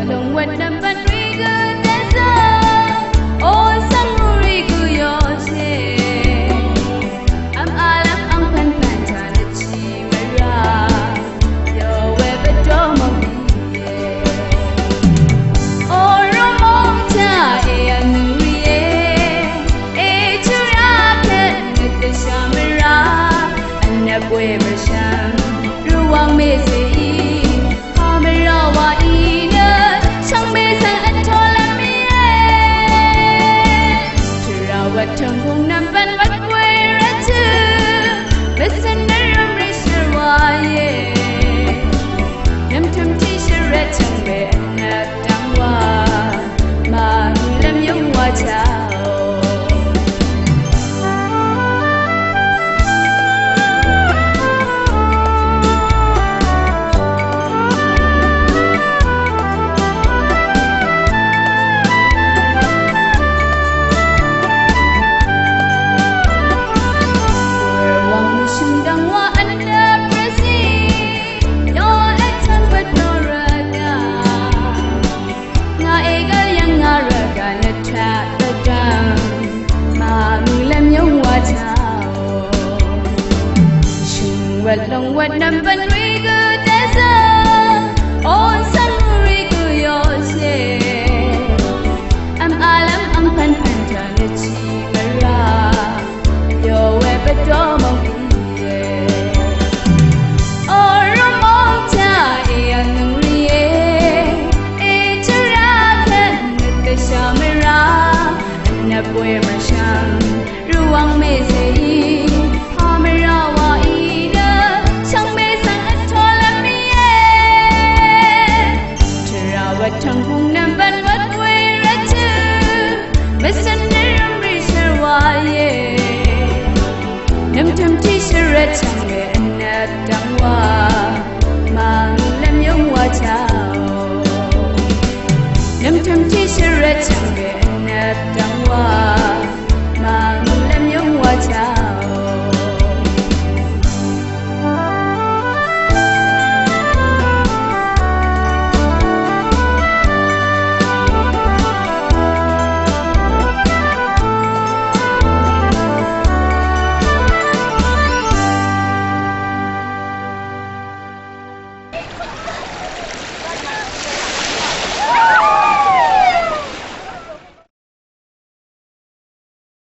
long what number we good desa oh sanguri ku yo she am alam ang pan pan tan chi mara yo we bedo mo ye oh romo cha e anu ye e chura ke ne shamara anapwe masham ruwang me se Trong vùng năm văn bắt quay ra chứ Bết sân nở râm rì sơ hoa ye Năm thâm chi sơ ra chẳng bề anh nạc đăng hoa Mà người lâm giống hoa chào What long what number we good desa on sanguri ku yo she am alam ang pan pan tan chi mara yo we bedo